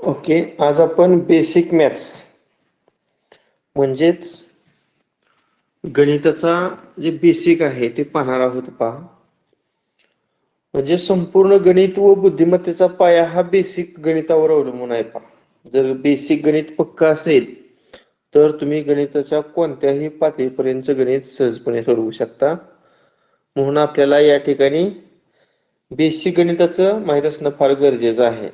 Okay, आज आपण basic maths म्हणजेच गणिताचा जे बेसिक आहे ते पाहणार आहोत. पहा, म्हणजे संपूर्ण गणित व बुद्धिमत्तेचा पाया हा बेसिक गणितावर अवलंबून आहे. पहा, जर बेसिक गणित पक्का असेल तर तुम्ही गणिताच्या कोणत्याही पातळीपर्यंत गणित सहजपणे सोडवू शकता. म्हणून आपल्याला या ठिकाणी बेसिक गणिताचं माहीत असणं फार गरजेचं आहे.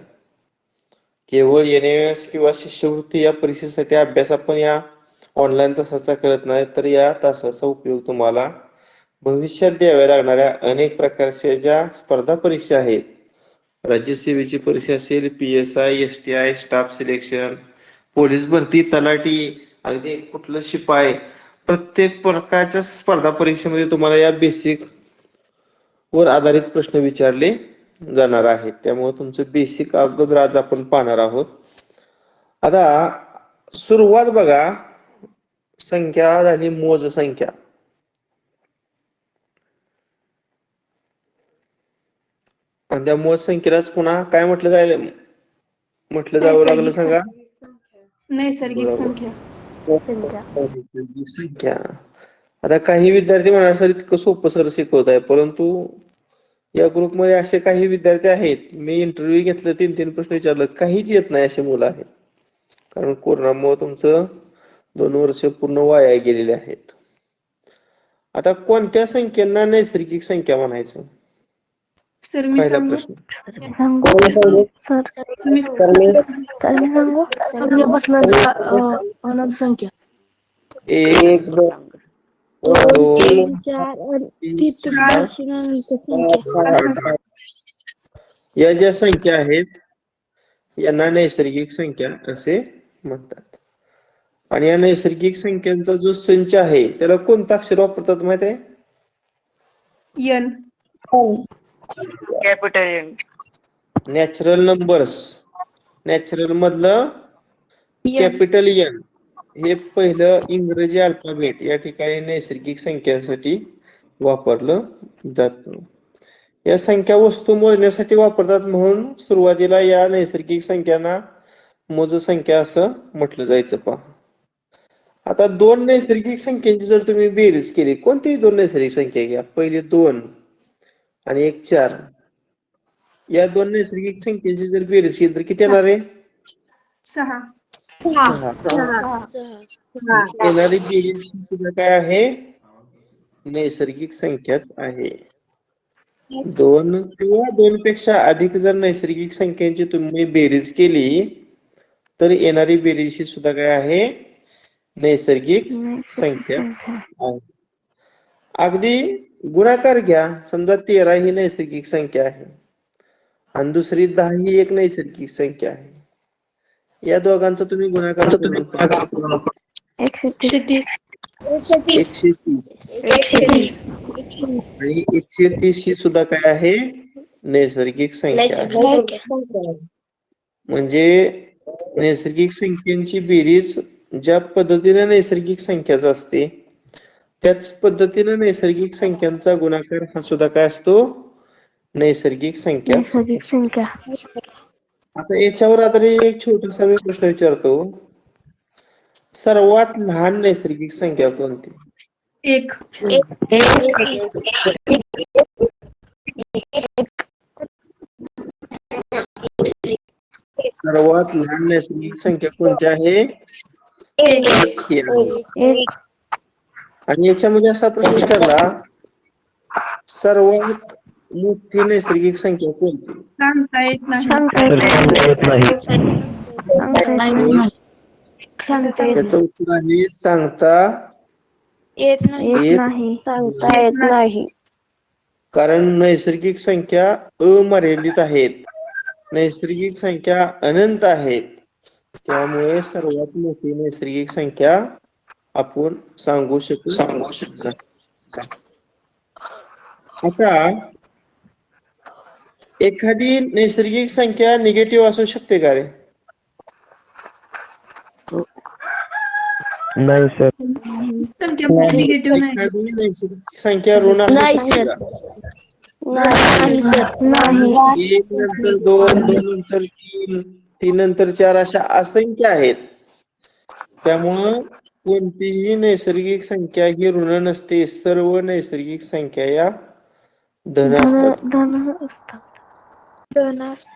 केवळ NAS किंवा शिष्यवृत्ती या परीक्षेसाठी अभ्यास आपण या ऑनलाईन तासाचा करत नाही, तर या तासाचा उपयोग तुम्हाला भविष्यात द्याव्या लागणाऱ्या अनेक प्रकारच्या ज्या स्पर्धा परीक्षा आहेत, राज्यसेवेची परीक्षा असेल, PSI, STI, staff selection, police भरती, तलाठी, अगदी कुठलं शिपाई, प्रत्येक प्रकारच्या स्पर्धा परीक्षेमध्ये तुम्हाला या बेसिक वर आधारित प्रश्न विचारले जाणार आहेत. त्यामुळे तुमचं बेसिक अगोदर आज आपण पाहणार आहोत. आता सुरुवात बघा, संख्या झाली मोज संख्या. आणि त्या मोज संख्येलाच पुन्हा काय म्हटलं जावं लागलं सांगा? नैसर्गिक संख्या. नैसर्गिक संख्या. आता काही विद्यार्थी म्हणाल सर इतकं सोपं सर शिकवत आहे, परंतु या ग्रुपमध्ये असे काही विद्यार्थी आहेत, मी इंटरव्ह्यू घेतलं, 3-3 प्रश्न विचारलं, काहीच येत नाही असे मुलं आहेत. कारण कोरोनामुळे तुमचं 2 वर्ष पूर्ण वाया गेलेले आहेत. आता कोणत्या संख्यांना नैसर्गिक संख्या म्हणायचं? सर मी पहिला सांगू? प्रश्न. संख्या 1, 2, 3, 4 या ज्या संख्या आहेत यांना नैसर्गिक संख्या असे म्हणतात. आणि या नैसर्गिक संख्यांचा जो संच आहे त्याला कोणतं अक्षर वापरतात माहित आहे? N. Capital N. Natural numbers, natural मधलं कॅपिटल N हे पहिलं इंग्रजी अल्फाबेट या ठिकाणी नैसर्गिक संख्यांसाठी वापरलं जातं. या संख्या वस्तू मोजण्यासाठी वापरतात, म्हणून सुरुवातीला या नैसर्गिक संख्यांना मोजसंख्या असं म्हटलं जायचं. पहा, आता 2 नैसर्गिक संख्यांची जर तुम्ही बेरीज केली, कोणतीही 2 नैसर्गिक संख्या घ्या, पहिले 2 आणि एक 4, या 2 नैसर्गिक संख्यांची जर बेरीज केली तर किती येणार आहे? 6. 6. येणारी बेरीज सुद्धा काय आहे? नैसर्गिक संख्याच आहे. 2 किंवा 2 पेक्षा अधिक जर नैसर्गिक संख्यांची तुम्ही बेरीज केली तर येणारी बेरीज ही सुद्धा काय आहे? नैसर्गिक संख्या आहे. अगदी गुणाकार घ्या, समजा 13 ही नैसर्गिक संख्या आहे आणि दुसरी 10 ही एक नैसर्गिक संख्या आहे. या दोघांचा तुम्ही गुणाकार करून 130. 130 आणि 130 ही सुद्धा काय आहे? नैसर्गिक संख्या आहे. म्हणजे नैसर्गिक संख्यांची बेरीज ज्या पद्धतीने नैसर्गिक संख्याच असते त्याच पद्धतीने नैसर्गिक संख्यांचा गुणाकार हा सुद्धा काय असतो? नैसर्गिक संख्या. आता याच्यावर आता एक छोटासा मी प्रश्न विचारतो, सर्वात लहान नैसर्गिक संख्या कोणती? 1. सर्वात लहान नैसर्गिक संख्या कोणती आहे? 1. आणि याच्यामध्ये असा प्रश्न विचारला, सर्वात मोठी नैसर्गिक संख्या कोणती? सांगता येत नाही. याचं उत्तर आहे सांगता येत नाही. कारण नैसर्गिक संख्या अमर्यादित आहेत, नैसर्गिक संख्या अनंत आहेत. त्यामुळे सर्वात मोठी नैसर्गिक संख्या आपण सांगू शकतो. आता एखादी नैसर्गिक संख्या निगेटिव्ह असू शकते का रे? नाही सर. निगेटिव्ह नाही. एखादी नैसर्गिक संख्या ऋण असू शकते का? 1 नंतर 2, 2 नंतर 3, तीन नंतर चार अशा असंख्य आहेत. त्यामुळं कोणतीही नैसर्गिक संख्या ही ऋण नसते. सर्व नैसर्गिक संख्या या धन असतात.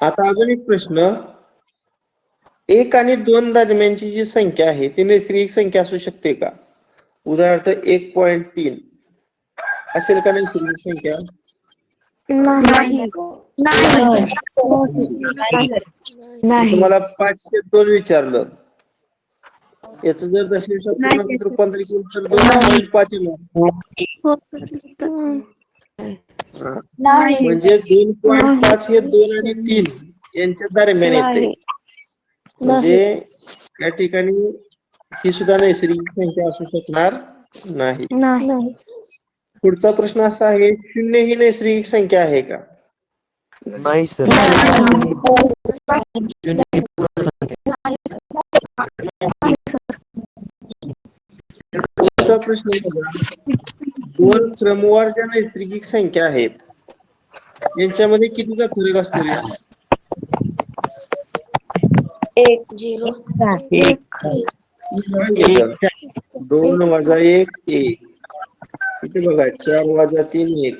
आता अजून एक प्रश्न, 1 आणि 2 दरम्यानची जी संख्या आहे ती नैसर्गिक संख्या असू शकते का? उदाहरणार्थ 1.3 असेल का नैसर्गिक संख्या? नाही. तुम्हाला 502 विचारलं, याचं जर दशमिष पूर्णांकात रूपांतर केलं तर 2.5 म्हणजे 2.5 हे 2 आणि 3 यांच्या दरम्यान येते. म्हणजे या ठिकाणी ही सुद्धा नैसर्गिक संख्या असू शकणार नाही. पुढचा प्रश्न असा आहे, 0 ही नैसर्गिक संख्या आहे का? नाही सर. पुढचा प्रश्न बघा, 2 क्रमवार ज्या नैसर्गिक संख्या आहेत यांच्यामध्ये कितीचा फरक असतो रे? 2 वजा 1 1. इथे बघा 4 वजा 3 1.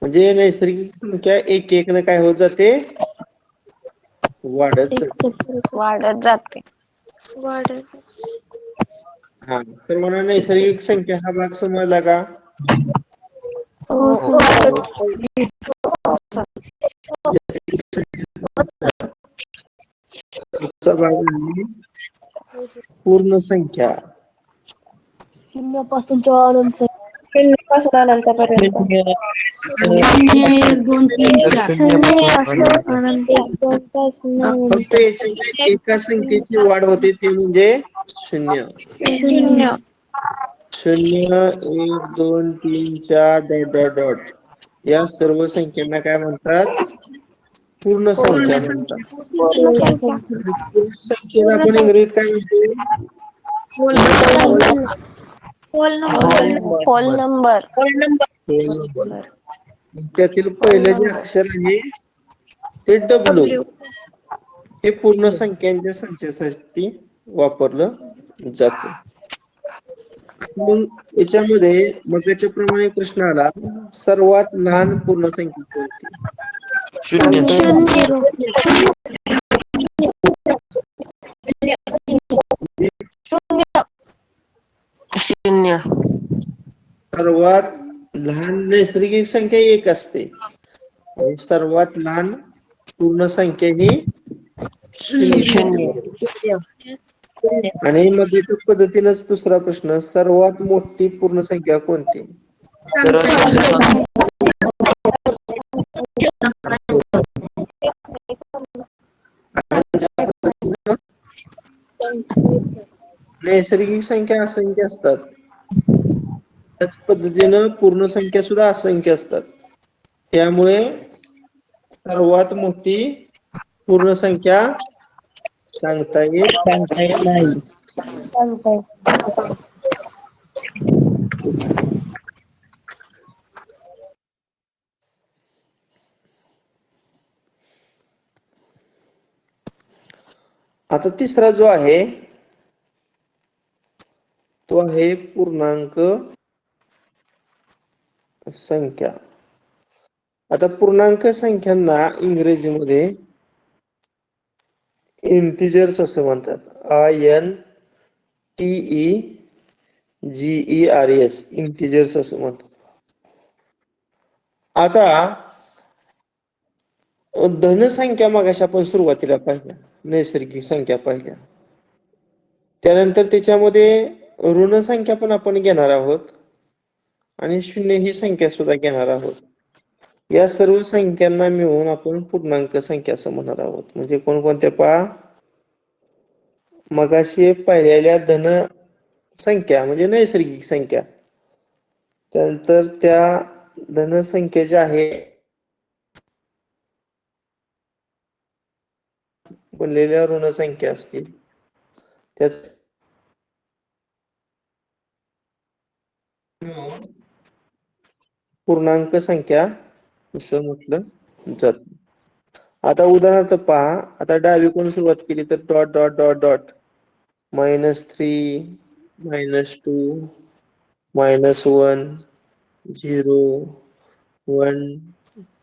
म्हणजे नैसर्गिक संख्या 1 1 न काय होत जाते? वाढत जाते. हा, सर्वांना नैसर्गिक संख्या हा भाग समजला का? पुढचा भाग आहे पूर्ण संख्या. शून्यापासूनच्या अनंत. शून्यापासून अनंतापर्यंत. 1 2 3 फक्त याच्यामध्ये एका संख्येची वाढ होते ते म्हणजे 0. 0 1 2 3 4 डॉट डॉट डॉट या सर्व संख्यांना काय म्हणतात? पूर्ण संख्या म्हणतात. पूर्ण संख्येला आपण इंग्रजीत काय म्हणतो? Whole number. त्यातील पहिलं जे अक्षर आहे ते डब्ल्यू हे पूर्ण संख्यांच्या संचयासाठी वापरलं जातं. मग याच्यामध्ये मगाच्या प्रमाणे प्रश्न आला, सर्वात लहान पूर्ण संख्या कोणती? 0. सर्वात लहान नैसर्गिक संख्या 1 असते आणि सर्वात लहान पूर्ण संख्या ही 0. आणि मग याच्या पद्धतीनेच दुसरा प्रश्न, सर्वात मोठी पूर्ण संख्या कोणती? नैसर्गिक संख्या असंख्य असतात, त्याच पद्धतीनं पूर्ण संख्या सुद्धा असंख्य असतात. त्यामुळे सर्वात मोठी पूर्ण संख्या सांगता येत नाही. आता तिसरा जो आहे तो आहे पूर्णांक संख्या. आता पूर्णांक संख्यांना इंग्रजीमध्ये इंटिजर्स असं म्हणतात. INTEGERS इंटिजर्स असं म्हणतात. आता धनसंख्या मगाशी आपण सुरुवातीला पाहिल्या, नैसर्गिक संख्या पाहिल्या, त्यानंतर त्याच्यामध्ये ऋण संख्या पण आपण घेणार आहोत आणि 0 ही संख्या सुद्धा घेणार आहोत. या सर्व संख्यांना मिळून आपण पूर्णांक संख्या असं म्हणणार आहोत. म्हणजे कोणकोणत्या पहा, मगाशी पाहिलेल्या धन संख्या म्हणजे नैसर्गिक संख्या, त्यानंतर त्या धनसंख्या ज्या आहे बनलेल्या ऋण संख्या असतील त्याच पूर्णांक संख्या असं म्हटलं जातं. आता उदाहरणार्थ पहा, आता डावीकडून सुरुवात केली तर dot dot dot dot -3 -2 -1 0 1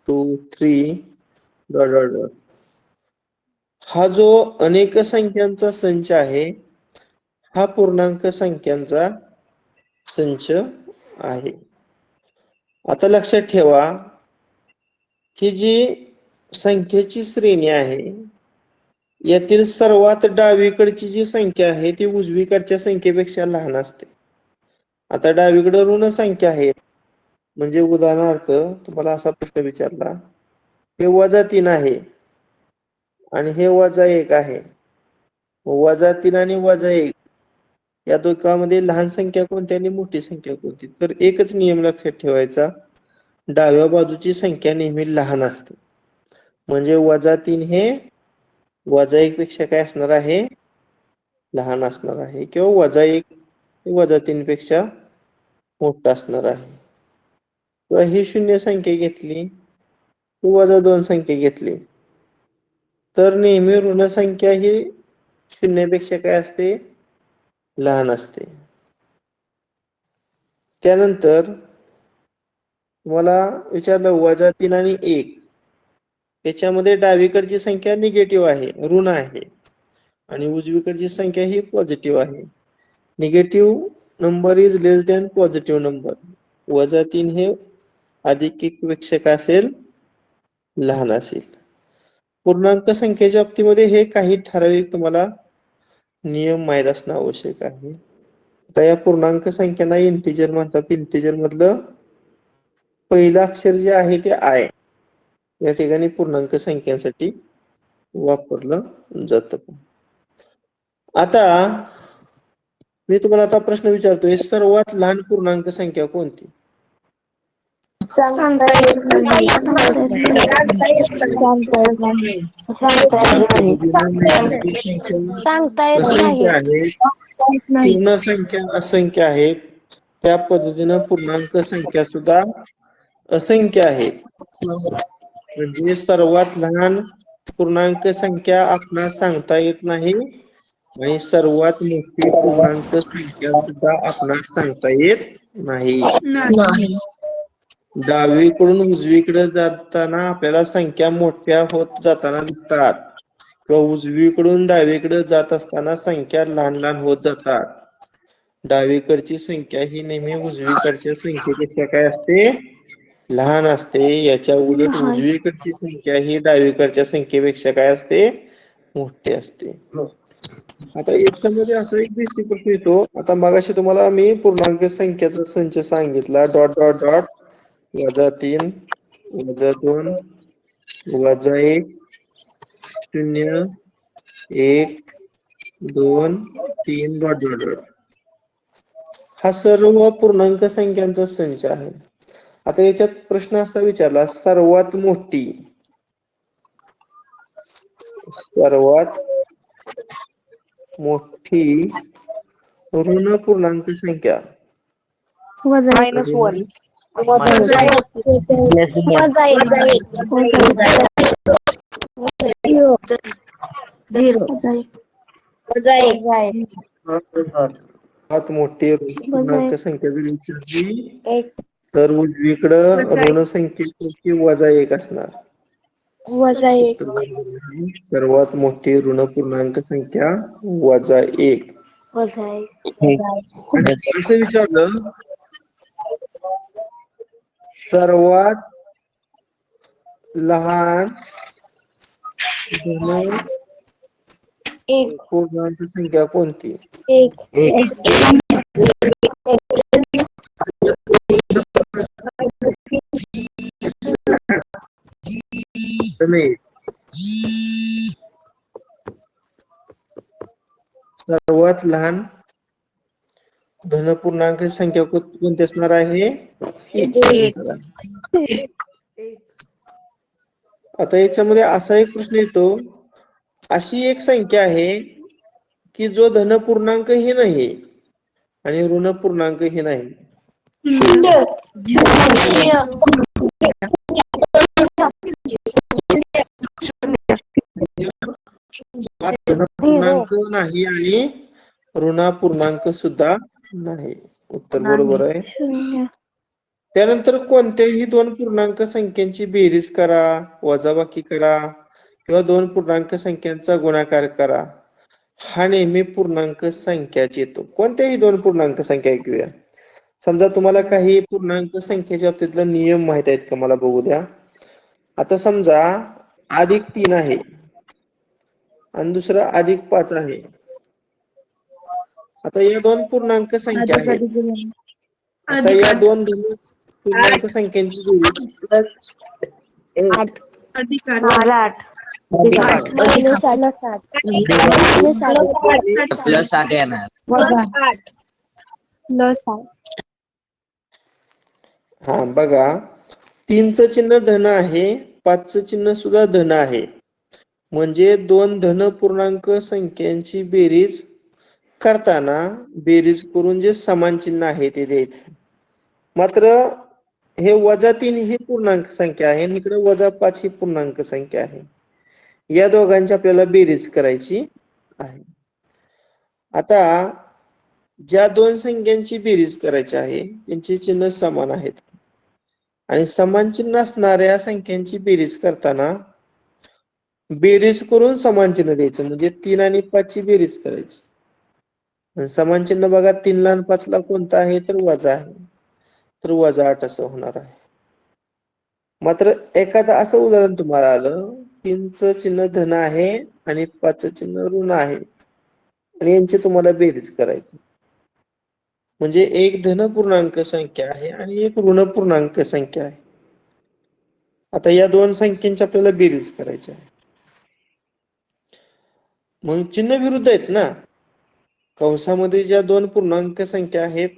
2 3 dot dot dot. हा जो अनेक संख्यांचा संच आहे हा पूर्णांक संख्यांचा संच आहे. आता लक्षात ठेवा की जी संख्येची श्रेणी आहे यातील सर्वात डावीकडची जी संख्या आहे ती उजवीकडच्या संख्येपेक्षा लहान असते. आता डावीकडे ऋण संख्या आहे, म्हणजे उदाहरणार्थ तुम्हाला असा प्रश्न विचारला, हे -3 आहे आणि हे -1 आहे. -3 आणि -1 या दोघांमध्ये लहान संख्या कोणती आणि मोठी संख्या कोणती? तर एकच नियम लक्षात ठेवायचा, डाव्या बाजूची संख्या नेहमी लहान असते. म्हणजे -3 हे -1 पेक्षा काय असणार आहे? लहान असणार आहे, किंवा -1 -3 पेक्षा मोठा असणार आहे. किंवा ही शून्य संख्या घेतली, -2 संख्या घेतली, तर नेहमी ऋण संख्या ही शून्यापेक्षा काय असते? लहान असते. त्यानंतर तुम्हाला विचारलं -3 आणि 1 याच्यामध्ये डावीकडची संख्या निगेटिव्ह आहे, ऋण आहे, आणि उजवीकडची संख्या ही पॉझिटिव्ह आहे. Negative number is less than positive number. -3 हे अधिक 1 पेक्षा काय असेल? लहान असेल. पूर्णांक संख्येच्या बाबतीमध्ये हे काही ठराविक तुम्हाला नियम माहीत असणं आवश्यक आहे. आता या पूर्णांक संख्यांना इंटिजर म्हणतात. इंटिजर मधलं पहिलं अक्षर जे आहे ते आय या ठिकाणी पूर्णांक संख्यांसाठी वापरलं जातं. आता मी तुम्हाला आता प्रश्न विचारतोय, सर्वात लहान पूर्णांक संख्या कोणती? सांगता येत नाही. सांगता येत असंख्य नाही. आहेत, पूर्ण संख्या असंख्य आहेत, त्या पद्धतीनं पूर्णांक संख्या सुद्धा असंख्य आहेत. म्हणजे सर्वात लहान पूर्णांक संख्या आपणास सांगता येत नाही आणि सर्वात मोठी पूर्णांक संख्या सुद्धा आपणास सांगता येत नाही. डावीकडून उजवीकडे जाताना आपल्याला संख्या मोठ्या होत जाताना दिसतात, किंवा उजवीकडून डावीकडे जात असताना संख्या लहान लहान होत जातात. डावीकडची संख्या ही नेहमी उजवीकडच्या संख्येपेक्षा काय असते? लहान असते. याच्या उलट उजवीकडची संख्या ही डावीकडच्या संख्येपेक्षा काय असते? मोठी असते. आता याच्यामध्ये असा एक बेसिक प्रश्न येतो. आता मगाशी तुम्हाला मी पूर्णांक संख्येचा संच सांगितला, dot dot dot -3 -2 -1 0 1 2 3 dot dot dot. हा सर्व पूर्णांक संख्यांचा संच आहे. आता याच्यात प्रश्न असा विचारला, सर्वात मोठी ऋण पूर्णांक संख्या -1 सर्वात मोठी पूर्णांक संख्या जर विचारली तर उजवीकडं ऋण संख्येपैकी -1 असणार. -1 सर्वात मोठी ऋण पूर्णांक संख्या -1. असं विचारलं, सर्वात लहान धन पूर्णांक संख्या कोणती? सर्वात लहान धनपूर्णांक संख्या कोणती असणार आहे? 1. आता याच्यामध्ये असा एक प्रश्न येतो, अशी एक संख्या आहे की जो धनपूर्णांक ही नाही आणि ऋण पूर्णांक ही नाही. पूर्णांक नाही आणि ऋणापूर्णांक सुद्धा नाही. उत्तर बरोबर आहे. शून्य. त्यानंतर कोणत्याही दोन पूर्णांक संख्यांची बेरीज करा, वजाबाकी करा किंवा दोन पूर्णांक संख्यांचा गुणाकार करा, हा नेहमी पूर्णांक संख्याच येतो. कोणत्याही दोन पूर्णांक संख्या ऐकूया. समजा तुम्हाला काही पूर्णांक संख्येच्या बाबतीतला नियम माहित आहेत का, मला बघू द्या. आता समजा +3 आहे आणि दुसरा +5 आहे. आता या दोन पूर्णांक संख्या आहेत. आता या दोन पूर्णांक संख्यांची बेरीज +8 येणार. हा बघा, 3चं चिन्ह धन आहे, 5चं चिन्ह सुद्धा धन आहे. म्हणजे दोन धन पूर्णांक संख्यांची बेरीज करताना बेरीज करून जे समान चिन्ह आहे ते द्यायचं. मात्र हे -3 ही पूर्णांक संख्या आहे आणि इकडे -5 ही पूर्णांक संख्या आहे. या दोघांची आपल्याला बेरीज करायची आहे. आता ज्या दोन संख्यांची बेरीज करायची आहे त्यांची चिन्ह समान आहेत आणि समान चिन्ह असणाऱ्या संख्यांची बेरीज करताना बेरीज करून समान चिन्ह द्यायचं. म्हणजे 3 आणि 5 ची बेरीज करायची. समान चिन्ह बघा, 3 ला आणि 5 ला कोणतं आहे तर वजा आहे, तर -8 असं होणार आहे. मात्र एखादं असं उदाहरण तुम्हाला आलं, 3चं चिन्ह धन आहे आणि 5चं चिन्ह ऋण आहे आणि यांची तुम्हाला बेरीज करायची. म्हणजे एक धन पूर्णांक संख्या आहे आणि एक ऋण पूर्णांक संख्या आहे. आता या दोन संख्यांची आपल्याला बेरीज करायची आहे. मग चिन्ह विरुद्ध आहेत ना. कंसामध्ये ज्या दोन पूर्णांक संख्या आहेत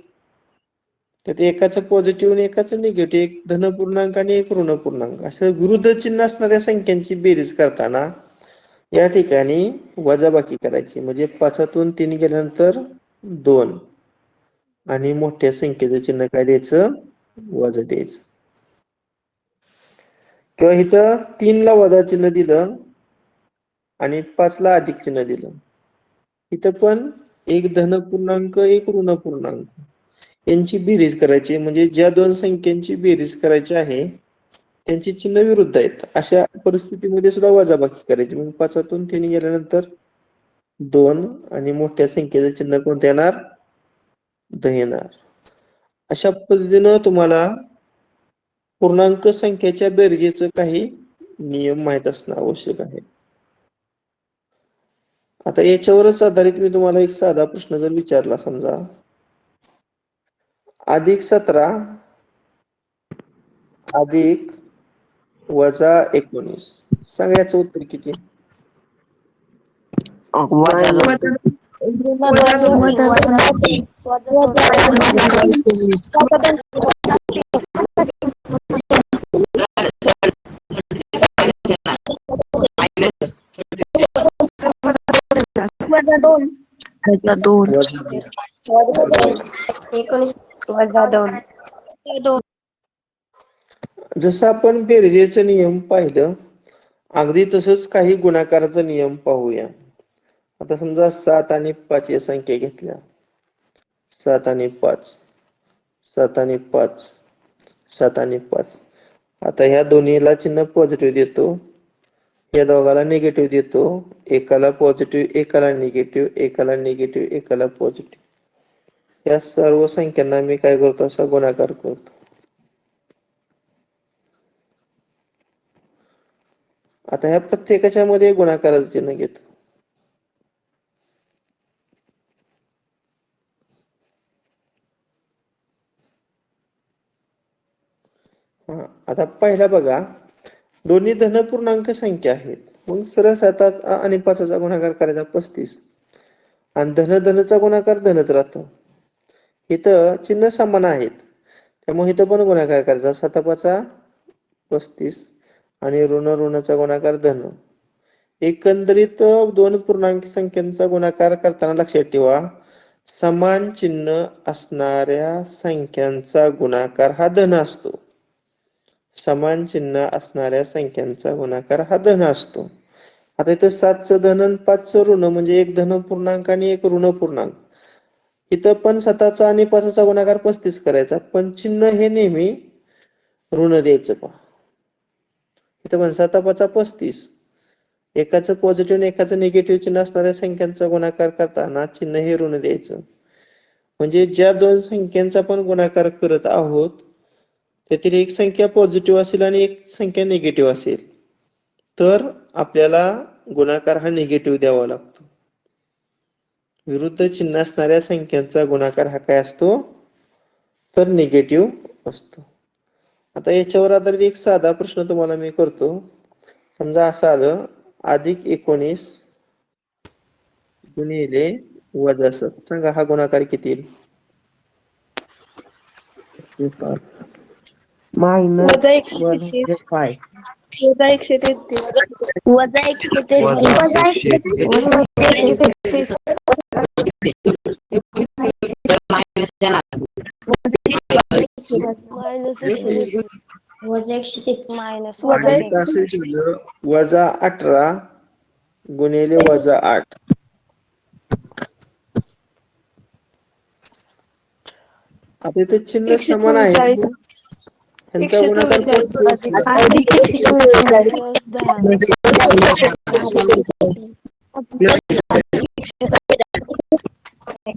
त्यात एकाचं पॉझिटिव्ह आणि एकाचं निगेटिव्ह, एक धन पूर्णांक आणि एक ऋण पूर्णांक, असं विरुद्ध चिन्ह असणाऱ्या संख्यांची बेरीज करताना या ठिकाणी वजाबाकी करायची. म्हणजे 5तून 3 गेल्यानंतर 2 आणि मोठ्या संख्येचं चिन्ह काय द्यायचं, वजा द्यायचं. किंवा इथं 3 ला वजा चिन्ह दिलं आणि 5 ला अधिक चिन्ह दिलं. इथं पण एक धन पूर्णांक एक ऋण पूर्णांक यांची बेरीज करायची. म्हणजे ज्या दोन संख्यांची बेरीज करायची आहे त्यांची चिन्ह विरुद्ध आहेत, अशा परिस्थितीमध्ये सुद्धा वजाबाकी करायची. मग 5तून 3 गेल्यानंतर 2 आणि मोठ्या संख्येचं चिन्ह कोणतं येणार, 10 येणार. अशा पद्धतीनं तुम्हाला पूर्णांक संख्येच्या बेरजेचं काही नियम माहित असणं आवश्यक आहे. आता याच्यावरच आधारित मी तुम्हाला एक साधा प्रश्न जर विचारला, समजा +17 अधिक -19, सांगा याचं उत्तर किती? जसं आपण बेरजेचं नियम पाहिलं, अगदी तसंच काही गुणाकाराचा नियम पाहूया. आता समजा 7 आणि 5 या संख्या घेतल्या, 7 आणि 5, 7 आणि 5, 7 आणि 5. आता ह्या दोन्हीला चिन्ह पॉझिटिव्ह देतो, या दोघाला निगेटिव्ह देतो. एकाला पॉझिटिव्ह, एकाला निगेटिव्ह, एकाला निगेटिव्ह, एकाला पॉझिटिव्ह. या सर्व संख्यांना मी काय करतो, असा गुणाकार करतो. आता ह्या प्रत्येकाच्या मध्ये गुणाकाराचं चिन्ह घेतो. आता पहिला बघा, दोन्ही धनपूर्णांक संख्या आहेत. मग सरळ 7 आणि 5चा गुणाकार करायचा 35 आणि धनचा गुणाकार धनच राहतो. इथं चिन्ह समान आहेत त्यामुळे इथं पण गुणाकार करायचा. 7 5 35 आणि ऋणाचा गुणाकार धन. एकंदरीत दोन पूर्णांक संख्यांचा गुणाकार करताना लक्षात ठेवा, समान चिन्ह असणाऱ्या संख्यांचा गुणाकार हा धन असतो. समान चिन्ह असणाऱ्या संख्यांचा गुणाकार हा धन असतो. आता इथं 7चं धन आणि 5चं ऋण म्हणजे एक धन पूर्णांक आणि एक ऋण पूर्णांक. इथं पण 7चा आणि 5चा गुणाकार 35 करायचा, पण चिन्ह हे नेहमी ऋण द्यायचं पहा. इथं पण 7 5 35, एकाचं पॉझिटिव्ह आणि एकाचं निगेटिव्ह चिन्ह असणाऱ्या संख्यांचा गुणाकार करताना चिन्ह हे ऋण द्यायचं. म्हणजे ज्या दोन संख्यांचा आपण गुणाकार करत आहोत त्यातील एक संख्या पॉझिटिव्ह असेल आणि एक संख्या निगेटिव्ह असेल तर आपल्याला गुणाकार हा निगेटिव्ह द्यावा लागतो. विरुद्ध चिन्ह असणाऱ्या संख्यांचा गुणाकार हा काय असतो तर निगेटिव्ह असतो. आता याच्यावर आधारित एक साधा प्रश्न तुम्हाला मी करतो. समजा असं आलं +19 गुणिले -7, सांगा हा गुणाकार किती येईल? वजा 133 -1/5. वजा 133 वजा 133. वजा 133. -133. मायनस वजा आणि 1 18. असं ठेवलं -18 गुणिले -8. आता इथे चिन्ह समान आहे 144 ह्यांचा गुणाकार 144 अधिक 144 प्लस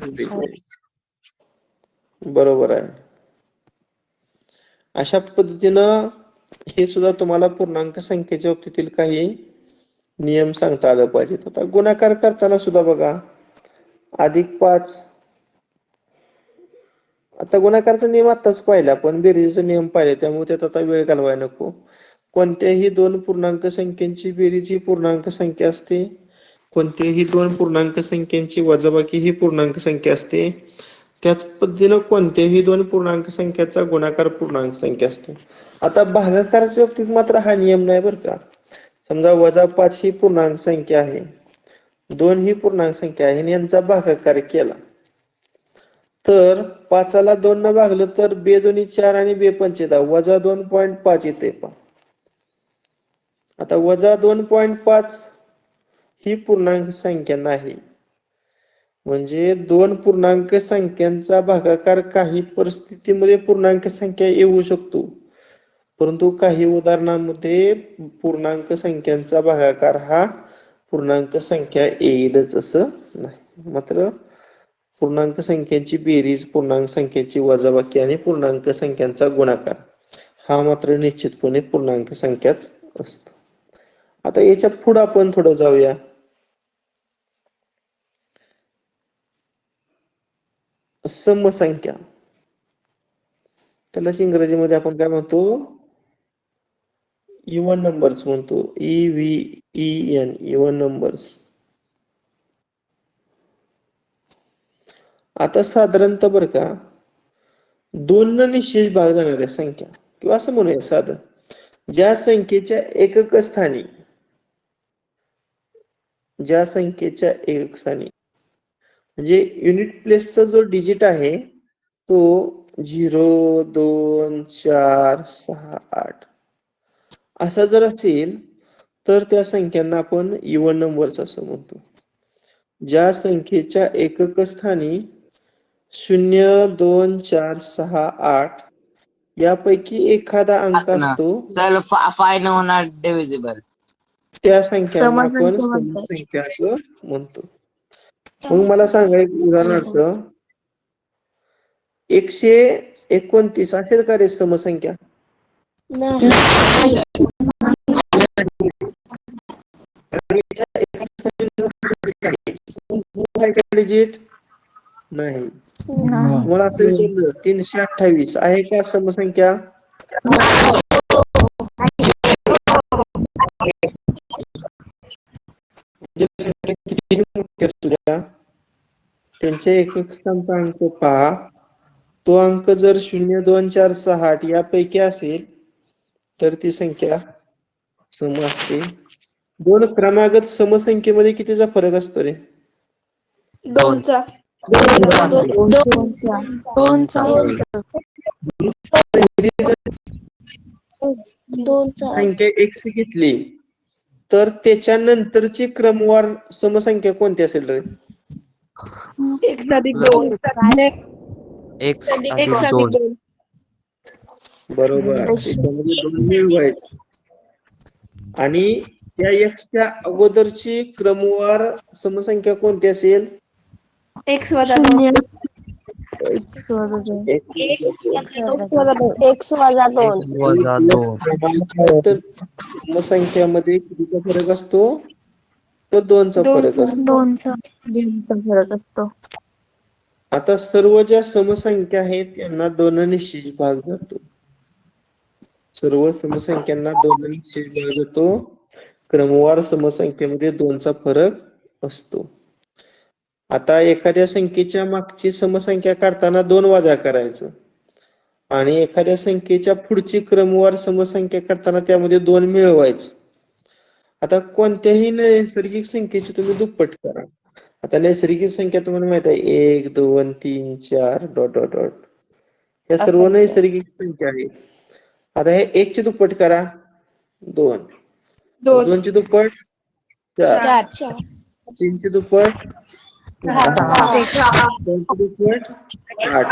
10. बरोबर आहे. अशा पद्धतीनं हे सुद्धा तुम्हाला पूर्णांक संख्येच्या बाबतीतील काही नियम सांगता आलं पाहिजेत. आता गुणाकार करताना सुद्धा बघा +5, आता गुणाकारचा नियम आताच पाहिला पण बेरीजचा नियम पाहिले त्यामुळे त्यात आता वेळ घालवायला नको. कोणत्याही दोन पूर्णांक संख्यांची बेरीज ही पूर्णांक संख्या असते. कोणत्याही दोन पूर्णांक संख्यांची वजाबाकी ही पूर्णांक संख्या असते. त्याच पद्धतीनं कोणत्याही दोन पूर्णांक संख्याचा गुणाकार पूर्णांक संख्या असतो. आता भागाकाराच्या बाबतीत मात्र हा नियम नाही बरं का. समजा -5 ही पूर्णांक संख्या आहे, 2 ही पूर्णांक संख्या आहे आणि यांचा भागाकार केला तर 5ला 2 न भागलं तर ×2 = 4 आणि ×5 = 10, -2.5 येते पहा. आता -2.5 ही पूर्णांक संख्या नाही, म्हणजे दोन पूर्णांक संख्यांचा भागाकार काही परिस्थितीमध्ये पूर्णांक संख्या येऊ शकतो, परंतु काही उदाहरणांमध्ये पूर्णांक संख्यांचा भागाकार हा पूर्णांक संख्या येईलच असं नाही. मात्र पूर्णांक संख्यांची बेरीज, पूर्णांक संख्येची वजाबाकी आणि पूर्णांक संख्यांचा गुणाकार हा मात्र निश्चितपणे पूर्णांक संख्याच असतो. आता याच्या पुढे आपण थोडं जाऊया. समसंख्या, त्यालाच इंग्रजीमध्ये आपण काय म्हणतो इव्हन नंबर्स म्हणतो, EVEN, इव्हन नंबर्स. आता साधारणतः बरं का 2 न निश्चित भाग जाणाऱ्या संख्या किंवा असं म्हणूया साधं, ज्या संख्येच्या एकक स्थानी म्हणजे युनिट प्लेसचा जो डिजिट आहे तो 0, 2, 4, 6, 8 असा जर असेल तर त्या संख्यांना आपण इव्हन नंबर्स असं म्हणतो. ज्या संख्येच्या एकक स्थानी 0, 2, 4, 6, 8 यापैकी एखादा अंक असतो त्या संख्यांना आपण समसंख्या असं म्हणतो. मग मला सांगा एक उदाहरणार्थ 129 असेल का रे समसंख्या? डिजिट नाही. मला असं विचारलं 328 आहे का समसंख्या? त्यांच्या एकक स्थानचा अंक पहा, तो अंक जर 0, 2, 4, 6, 8 यापैकी असेल तर ती संख्या सम असते. दोन क्रमागत समसंख्येमध्ये कितीचा फरक असतो रे? 2चा. संख्या x घेतली तर त्याच्यानंतरची क्रमवार समसंख्या कोणती असेल रे? एक्स अधिक दोन एक्स एक्स अधिक अधिक 2. दोन बरोबर, त्याच्यामध्ये 2 मिळवायचे आणि त्या एक्सच्या अगोदरची क्रमवार समसंख्या कोणती असेल? एक्स वजा दोन एक्स वजा दोन. एक्स वजा दोन एक्स वजा दोन. एक्स वजा 2. तर समसंख्यामध्ये कितीचा फरक असतो? तर 2चा फरक दोनचा असतो. दोनचा फरक असतो. आता सर्व ज्या समसंख्या आहेत त्यांना 2 निश्चित भाग जातो. सर्व समसंख्यांना 2 निश्चित भाग जातो. क्रमवार समसंख्येमध्ये 2चा फरक असतो. आता एखाद्या संख्येच्या मागची समसंख्या काढताना 2 वजा करायचं आणि एखाद्या संख्येच्या पुढची क्रमवार समसंख्या काढताना त्यामध्ये 2 मिळवायचं. आता कोणत्याही नैसर्गिक संख्येची तुम्ही दुप्पट करा. आता नैसर्गिक संख्या तुम्हाला माहित आहे 1 2 3 4 डॉट डॉट डॉट या सर्व नैसर्गिक संख्या आहेत. आता हे 1 ची दुप्पट करा 2 दोन 2 ची दुप्पट 4 चार 3 ची दुप्पट 4 ची दुप्पट 8.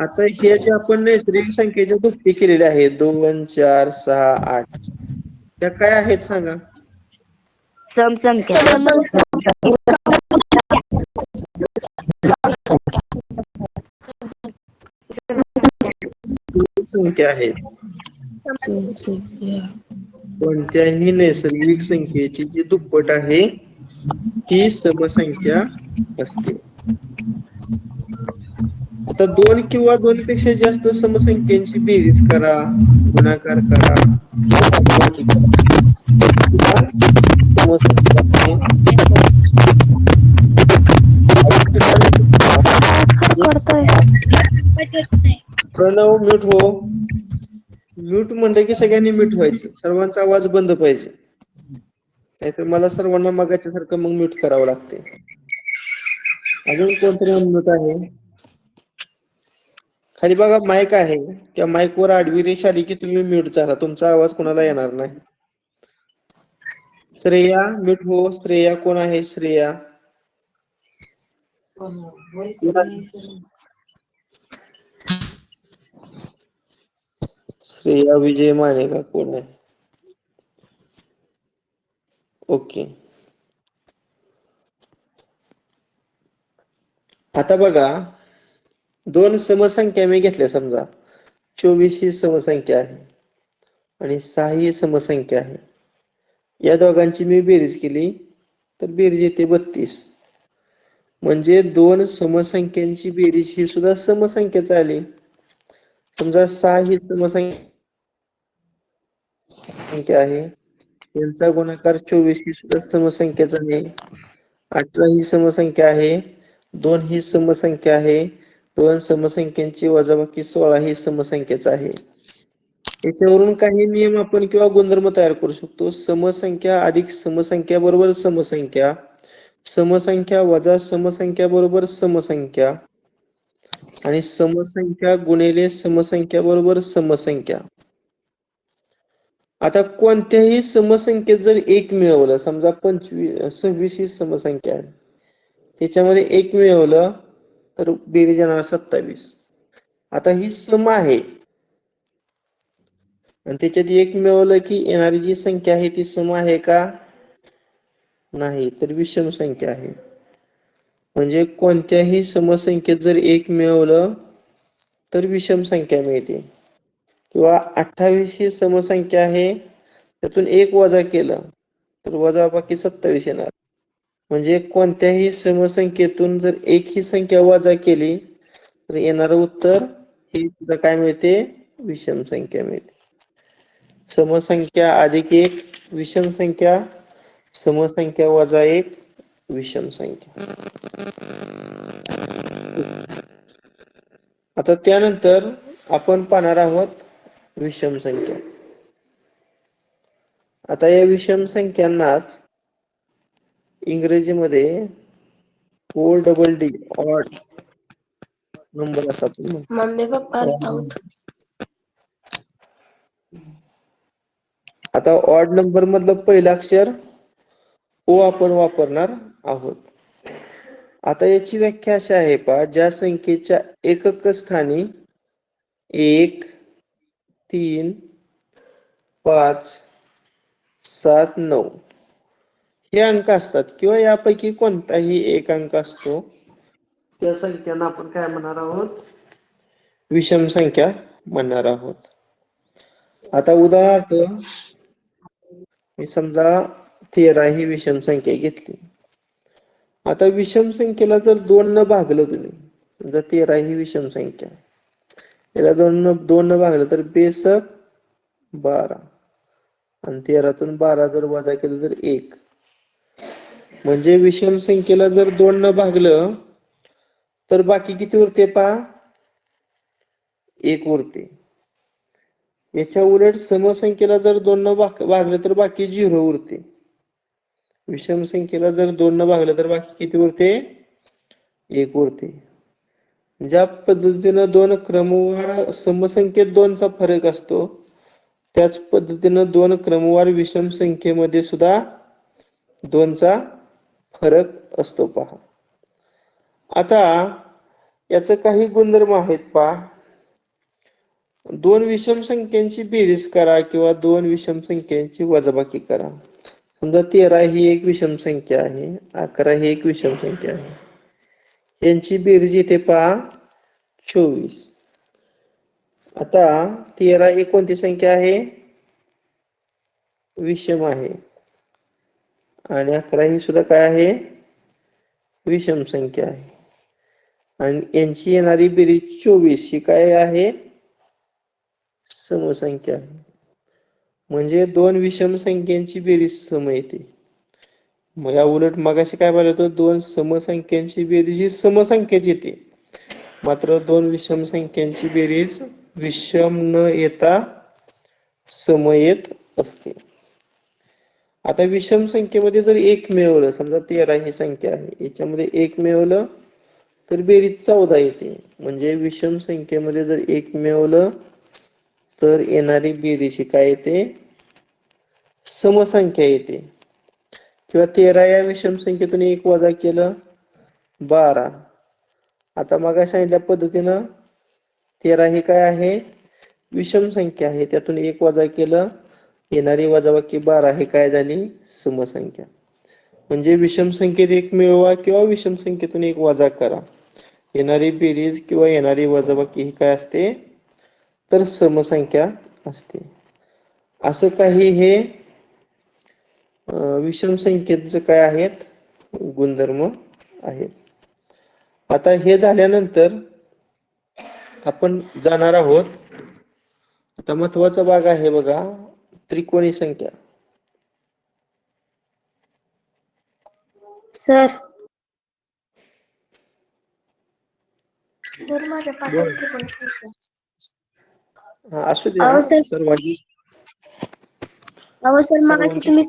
आता हे जे आपण नैसर्गिक संख्येच्या दुप्पटी केलेल्या आहेत 2 4 6 8 त्या काय आहेत सांगा? समसंख्या. संख्या आहेत. कोणत्याही नैसर्गिक संख्येची जी दुप्पट आहे ती समसंख्या असते. आता 2 किंवा 2 पेक्षा जास्त समसंख्यांची बेरीज करा, गुणाकार करा, प्रणव म्यूट हो. म्यूट म्हणलं की सगळ्यांनी म्यूट व्हायचं. सर्वांचा आवाज बंद पाहिजे. नाहीतर मला सर्वांना मगाच्या सारखं मग म्यूट करावं लागते. अजून कोणतरी अनम्यूट आहे? खाली बघा माईक आहे. त्या माईक वर आडवी रेष आली की तुम्ही म्यूट झाला. तुमचा आवाज कोणाला येणार नाही. श्रेया म्यूट हो. श्रेया कोण आहे? श्रेया श्रेया विजय माने का कोण आहे? ओके. आता बघा 2 समसंख्या मी घेतल्या. समजा 24 ही समसंख्या आहे आणि 6 ही समसंख्या आहे. या दोघांची मी बेरीज केली तर बेरीज येते 32. म्हणजे 2 समसंख्यांची बेरीज ही सुद्धा समसंख्याच आली. समजा 6 ही समसंख्या आहे, यांचा गुणाकार 24 ही सुद्धा समसंख्याच आहे. 18 ही समसंख्या आहे, 2 ही समसंख्या आहे, 2 समसंख्यांची वजाबाकी 16 ही समसंख्याच आहे. याच्यावरून काही नियम आपण किंवा गुणधर्म तयार करू शकतो. समसंख्या अधिक समसंख्या बरोबर समसंख्या, समसंख्या वजा समसंख्या बरोबर समसंख्या आणि समसंख्या गुणिले समसंख्या बरोबर समसंख्या. आता कोणत्याही समसंख्येत जर 1 मिळवलं, समजा 26 ही समसंख्या आहे, त्याच्यामध्ये 1 मिळवलं तर बेरीज येणार 27. आता ही सम आहे आणि त्याच्यात 1 मिळवलं की येणारी जी संख्या आहे ती सम आहे का? नाही, तर विषम संख्या आहे. म्हणजे कोणत्याही समसंख्येत जर 1 मिळवलं तर विषम संख्या मिळते. किंवा 28 ही समसंख्या आहे, त्यातून 1 वजा केलं तर वजाबाकी 27 येणार. म्हणजे कोणत्याही समसंख्येतून जर 1 ही संख्या वजा केली तर येणारं उत्तर हे सुद्धा काय मिळते? विषम संख्या मिळते. समसंख्या अधिक 1 विषम संख्या, समसंख्या वजा 1 विषम संख्या. आता त्यानंतर आपण पाहणार आहोत विषम संख्या. आता या विषम संख्यांनाच इंग्रजीमध्ये ODD ऑड नंबर असतात. Mummy papa south. आता आता ऑड नंबर मधलं पहिलं अक्षर ओ आपण वापरणार आहोत. आता याची व्याख्या अशी आहे पहा, ज्या संख्येच्या एकक स्थानी 1, 3, 5, 7, 9 हे अंक असतात किंवा यापैकी कोणताही एक अंक असतो, त्या संख्यांना आपण काय म्हणणार आहोत? विषम संख्या म्हणणार आहोत. आता उदाहरणार्थ मी समजा 13 ही विषम संख्या घेतली. आता विषम संख्येला जर 2 न भागलं तुम्ही, समजा 13 ही विषम संख्या, याला 2 न भागलं तर बेसक 12 आणि 13तून 12 जर वजा केलं तर 1. म्हणजे विषम संख्येला जर 2 न भागलं तर बाकी किती उरते पहा? 1 उरते. याच्या उलट समसंख्येला जर 2 न भागलं तर बाकी 0 उरते. विषम संख्येला जर 2 न भागलं तर बाकी किती उरते? 1 उरते. ज्या पद्धतीनं 2 क्रमवार समसंख्येत 2चा फरक असतो, त्याच पद्धतीनं 2 क्रमवार विषम संख्येमध्ये सुद्धा 2चा फरक असतो पहा. आता याचं काही गुणधर्म आहेत पहा. 2 विषम संख्यांची बेरीज करा किंवा 2 विषम संख्यांची वजाबाकी करा. समजा 13 ही एक विषम संख्या आहे, 11 ही एक विषम संख्या आहे. यांची बेरीज येते पहा 24. आता 13 ही कोणती संख्या आहे? विषम आहे. आणि 11 ही सुद्धा काय आहे? विषम संख्या आहे. आणि यांची येणारी बेरीज 24 ही काय आहे? समसंख्या आहे. म्हणजे 2 विषम संख्यांची बेरीज सम येते. मग या उलट मगाशी काय पाहिलं होतं? 2 समसंख्यांची बेरीज ही समसंख्याची येते, मात्र 2 विषम संख्यांची बेरीज विषम न येता सम येत असते. आता विषम संख्येमध्ये जर 1 मिळवलं, समजा 13 ही संख्या आहे, याच्यामध्ये 1 मिळवलं तर बेरीज 14 येते. म्हणजे विषम संख्येमध्ये जर 1 मिळवलं तर येणारी बेरीज काय येते? समसंख्या येते. किंवा 13 या विषम संख्येतून 1 वजा केलं 12. आता मग सांगितल्या पद्धतीनं 13 ही काय आहे? विषम संख्या आहे, त्यातून 1 वजा केलं, येणारी वजाबाकी 12 ही काय झाली? समसंख्या. म्हणजे विषम संख्येत 1 मिळवा किंवा विषम संख्येतून 1 वजा करा, येणारी बेरीज किंवा येणारी वजाबाकी ही काय असते? तर समसंख्या असते. असं काही हे विषम संख्येचे काय आहेत? गुणधर्म आहेत. आता हे झाल्यानंतर आपण जाणार आहोत, आता महत्वाचा भाग आहे बघा, त्रिकोणी संख्या. सर हा, असू द्या अहो सर सर्वांनी. अहो सर मग सर्वांचं तुम्ही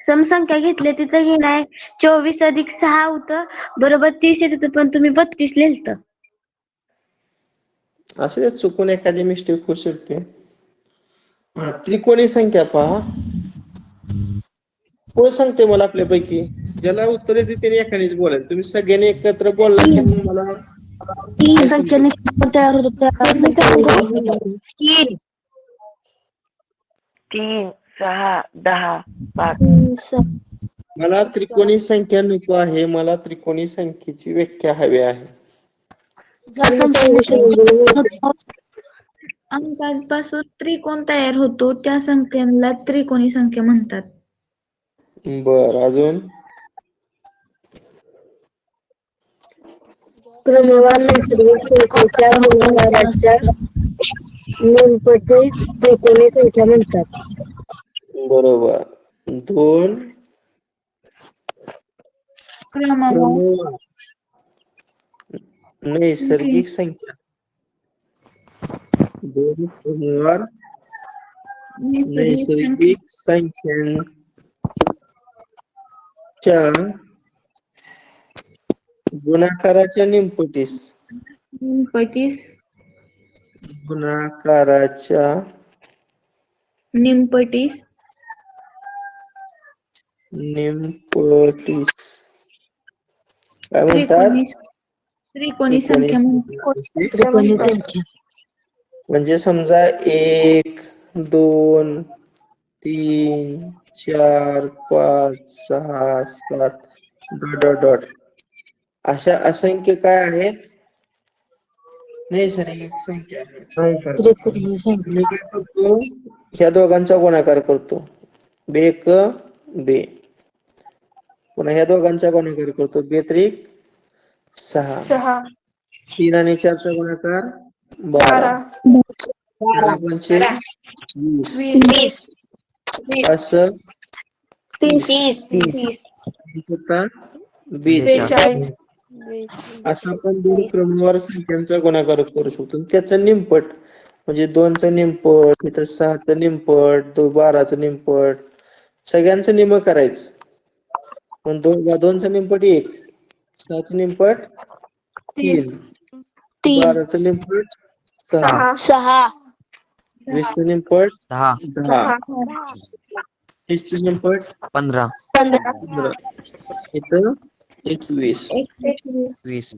समसंख्या घेतली तिथं की नाही 24 अधिक 6 होतं, बरोबर 30 येत होतं, पण तुम्ही 32 लिहिलं. असू द्या, चुकून एखादी मिस्टेक होऊ शकते. त्रिकोणी संख्या पहा. कोण सांगते मला आपल्यापैकी? ज्याला उत्तर येते त्याने एकानेच बोलायचं. तुम्ही सगळ्यांनी एकत्र बोलला की मग मला तीन संख्येने तयार होत 3, 6, 10, 5. मला त्रिकोणी संख्या नको आहे, मला त्रिकोणी संख्येची व्याख्या हवी आहे. अंकांपासून त्रिकोण तयार होतो त्या संख्येला त्रिकोणी संख्या म्हणतात. बर, अजून? क्रमवार नैसर्गिक संख्येच्या गुणाकाराच्या निमपटीस त्रिकोणी संख्या म्हणतात. बरोबर. 2 क्रमवार नैसर्गिक संख्या, 2 क्रमवार नैसर्गिक संख्यांच्या गुणाकाराच्या निमपटीस गुणाकाराच्या निमपटीस निमपटीस काय म्हणतात? त्रिकोणी संख्या त्रिकोणी संख्या म्हणजे समजा 1 2 3 4 5 6 7 डॉट डॉट डॉट अशा असंख्य काय आहेत? नैसर्गिक संख्या आहेत. त्रिकोणी संख्या मी काय करतो? ह्या दोघांचा गुणाकार करतो. बेक बे. पुन्हा ह्या दोघांचा गुणाकार करतो. बेत्रिक 6. 3 आणि 4 चा गुणाकार 12. 4 पंचे 20. असं 30. 42. असं आपण दोन क्रमवार संख्यांचा गुणाकार करू शकतो. त्याचा निमपट म्हणजे 2चा निमपट, इथं 6चा निमपट, 12चा निमपट, सगळ्यांचं निम करायचं. पण 2चा निमपट 1, 6चा निमपट 3, 12चा निमपट 6, 20चा निमपट 10, 30चा निमपट 15 15, इथं 21. 20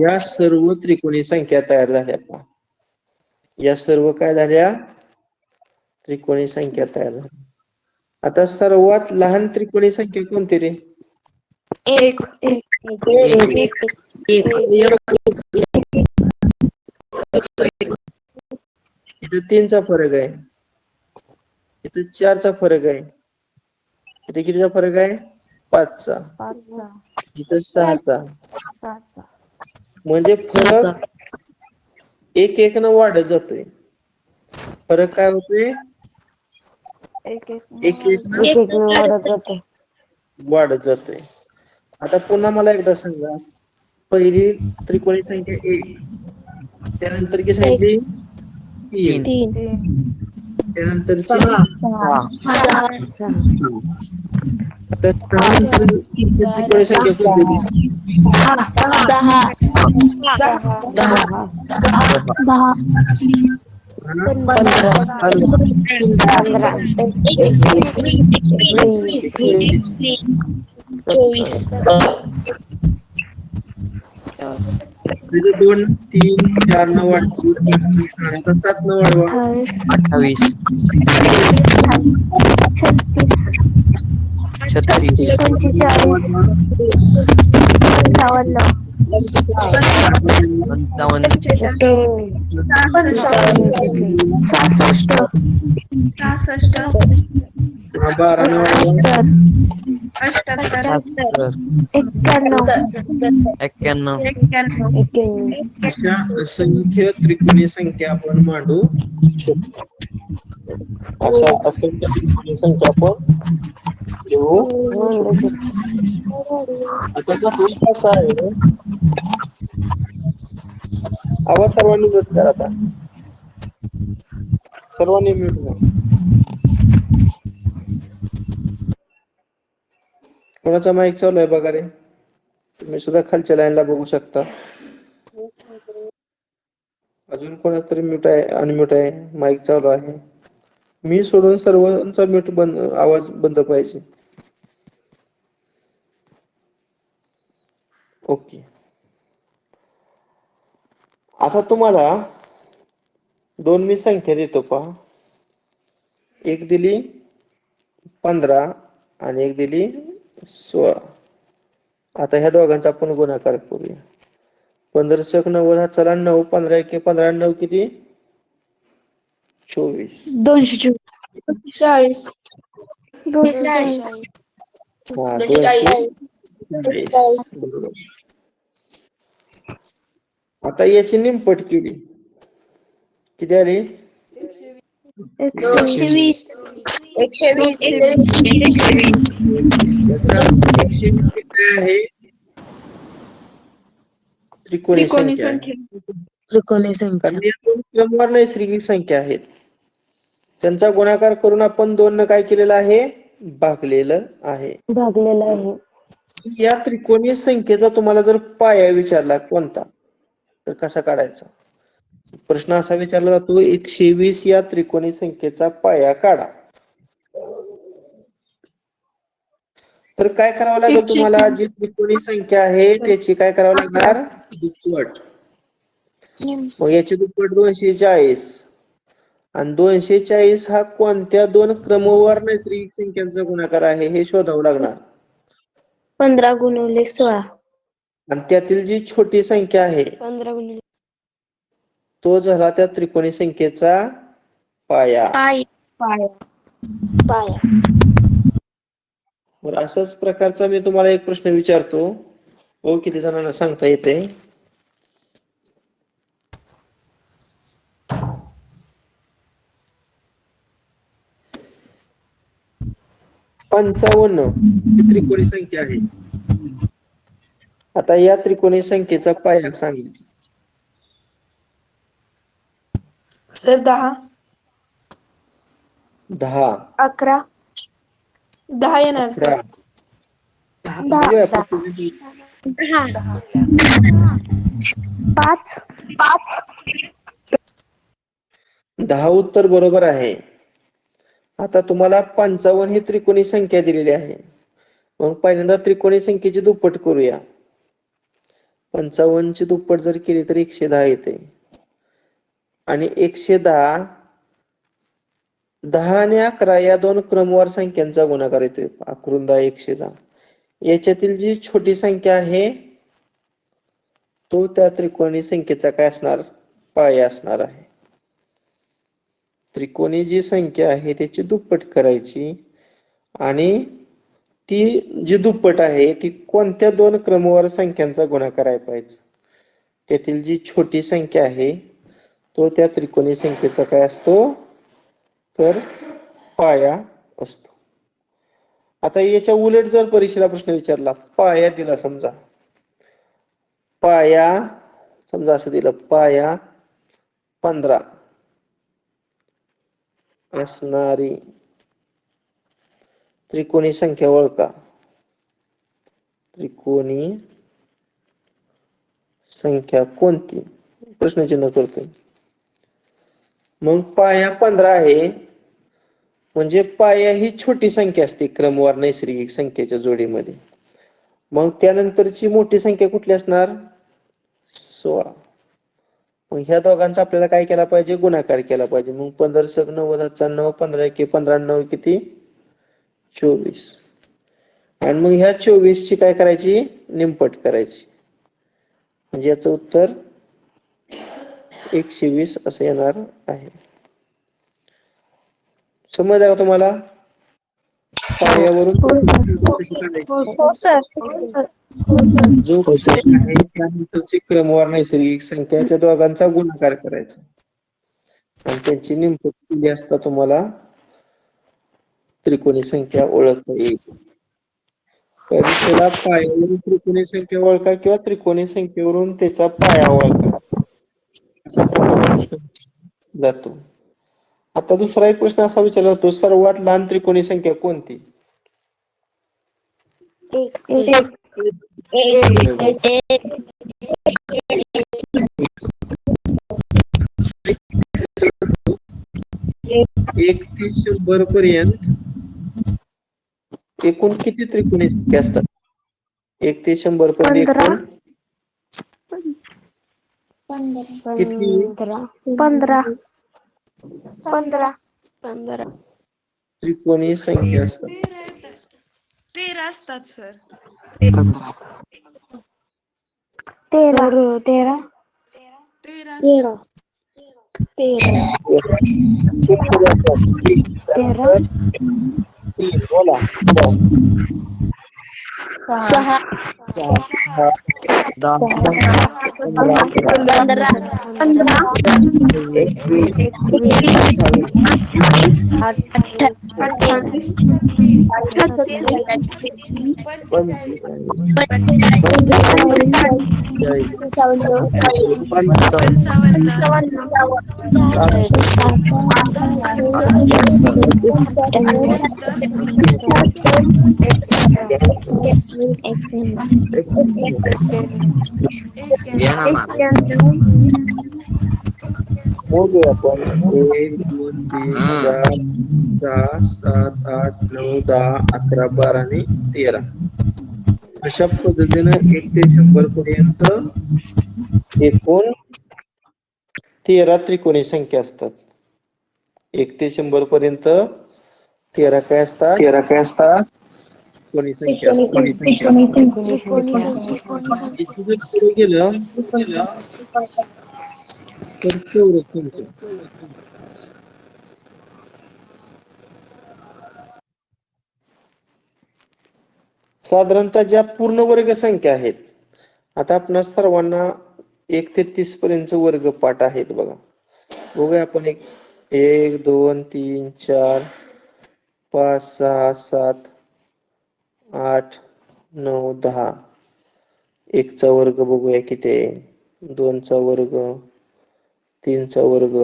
या सर्व त्रिकोणी संख्या तयार झाल्या पहा. या सर्व काय झाल्या? त्रिकोणी संख्या तयार झाल्या. आता सर्वात लहान त्रिकोणी संख्या कोणती रे? एक इथं 3चा फरक आहे, इथं 4चा फरक आहे, इथे कितीचा फरक आहे? 5चा, इथं 6चा. म्हणजे फरक 1 न वाढत जातोय. फरक काय होतोय? 1 न वाढत जाते. वाढत जातोय. आता पुन्हा मला एकदा सांगा, पहिली त्रिकोणी संख्या 1, त्यानंतर की सांगितली 3, त्यानंतरची 6 आता 6 नंतर त्रिकोणी संख्या कोणती? 2 3 4 न वाढतो, 7 न वाढवा. 28 36 12 न वाढवा. 91 अशा असंख्य त्रिकोणी संख्या आपण मांडू शकतो. अशा असंख्य त्रिकोणी संख्या आपण लिहू शकतो. आता कसं आहे, आवाज सर्वांनी म्यूट करा. आता सर्वांनी म्यूट करा. कोणाचा माईक चालू आहे बघा रे. तुम्ही सुद्धा खालच्या लाईनला बघू शकता. अजून कोणाचा तरी म्यूट आहे, अनम्यूट आहे, माईक चालू आहे. मी सोडून सर्वांचा म्यूट बंद, आवाज बंद पाहिजे. ओके. आता तुम्हाला 2 मी संख्या देतो पहा. एक दिली 15 आणि एक दिली 16. आता ह्या दोघांचा आपण गुणाकार करूया. 15 × 90 हा चला 9, 15 × 15 9 किती? 24. 240 हा 240. बरोबर. आता याची निमपट केली, किती आली? 120 याचा 120 किती आहे? त्रिकोणी संख्या आहे. त्रिकोणी संख्या कारण या दोन क्रमवार नैसर्गिक संख्या आहेत. त्यांचा गुणाकार करून आपण 2 न काय केलेलं आहे? भागलेलं आहे. या त्रिकोणी संख्येचा तुम्हाला जर पाया विचारला कोणता, तर कसा काढायचा? प्रश्न असा विचारला जातो 120 या त्रिकोणी संख्येचा पाया काढा. तर काय करावं लागेल तुम्हाला? जी त्रिकोणी संख्या आहे त्याची काय करावं लागणार? दुप्पट. मग याची दुप्पट 240 आणि 240 हा कोणत्या दोन क्रमवार नैसर्गिक संख्यांचा गुणाकार आहे हे शोधावं लागणार. 15 गुणिले 16. आणि त्यातील जी छोटी संख्या आहे 15 गुणिले तो झाला त्या त्रिकोणी संख्येचा पाया. पाया. बरं, अशाच प्रकारचा मी तुम्हाला एक प्रश्न विचारतो. हो, किती जणांना सांगता येते? पंचावन्न ही त्रिकोणी संख्या आहे. आता या त्रिकोणी संख्येचा पाया सांगायचा. सर 10 10 11 10 येणार सर. 11 बघूया पद्धतीने. 5 10 उत्तर बरोबर आहे. आता तुम्हाला 55 ही त्रिकोणी संख्या दिलेली आहे. मग पहिल्यांदा त्रिकोणी संख्येची दुप्पट करूया. 55 ची दुप्पट जर केली तर 110 येते. आणि 110 10 आणि 11 या दोन क्रमवार संख्यांचा गुणाकार येतोय. अकरून 10 110. याच्यातील जी छोटी संख्या आहे तो त्या त्रिकोणी संख्येचा काय असणार? पाया असणार आहे. त्रिकोणी जी संख्या आहे त्याची दुप्पट करायची आणि ती जी दुप्पट आहे ती कोणत्या दोन क्रमवार संख्यांचा गुणाकार आहे पाहिजे. त्यातील जी छोटी संख्या आहे तो त्या त्रिकोणी संख्येचा काय असतो? तर पाया असतो. आता याच्या उलट जर परीक्षेला प्रश्न विचारला, पाया दिला समजा, पाया समजा असं दिलं, पाया 15 असणारी त्रिकोणी संख्या ओळखा. त्रिकोणी संख्या कोणती? प्रश्नचिन्ह करतोय. मग पाया 15 आहे म्हणजे पाया ही छोटी संख्या असते क्रमवार नैसर्गिक संख्येच्या जोडीमध्ये. मग त्यानंतरची मोठी संख्या कुठली असणार? 16. मग ह्या दोघांचा आपल्याला काय केला पाहिजे? गुणाकार केला पाहिजे. मग 15 9 9 15 1 15 9 किती? 24. आणि मग ह्या 24 ची काय करायची? निमपट करायची. म्हणजे याचं उत्तर 120 असं येणार आहे. समजलं का तुम्हाला? पायावरून जो आहे त्यानंतरची क्रमवार नैसर्गिक संख्या त्या दोघांचा गुणाकार करायचा आणि त्यांची निमपट केली असता तुम्हाला त्रिकोणी संख्या ओळखता येईल. परीक्षेला पायावरून त्रिकोणी संख्या ओळखा किंवा त्रिकोणी संख्येवरून त्याचा पाया ओळखा अशा प्रकारचा प्रश्न जातो. आता दुसरा एक प्रश्न असा विचारला जातो, सर्वात लहान त्रिकोणी संख्या कोणती? एक ते 100 पर्यंत एकूण किती त्रिकोणी संख्या असतात? 1 ते 100 पर्यंत एकूण किती 15 त्रिकोणी संख्या असतात? 13 असतात सर. 13 बोला. 6 10 येणार. मोजूया आपण 1 2 3 4 6 7 8 9 10 11 12 आणि 13 अशा पद्धतीने 1 ते 100 पर्यंत एकूण 13 त्रिकोणी संख्या असतात. 1 ते 100 पर्यंत 13 काय असतात? त्रिकोणी संख्या असतात. याची जर पुढे गेलं तर चौरस संख्या. साधारणतः ज्या पूर्ण वर्ग संख्या आहेत, आता आपणा सर्वांना 1 ते 30 पर्यंत वर्ग पाठ आहेत बघा. बघूया आपण 1 2 3 4 5 6 7 8 9 10. 1 चा वर्ग बघूया किती आहे. 2 चा वर्ग, 3 चा वर्ग,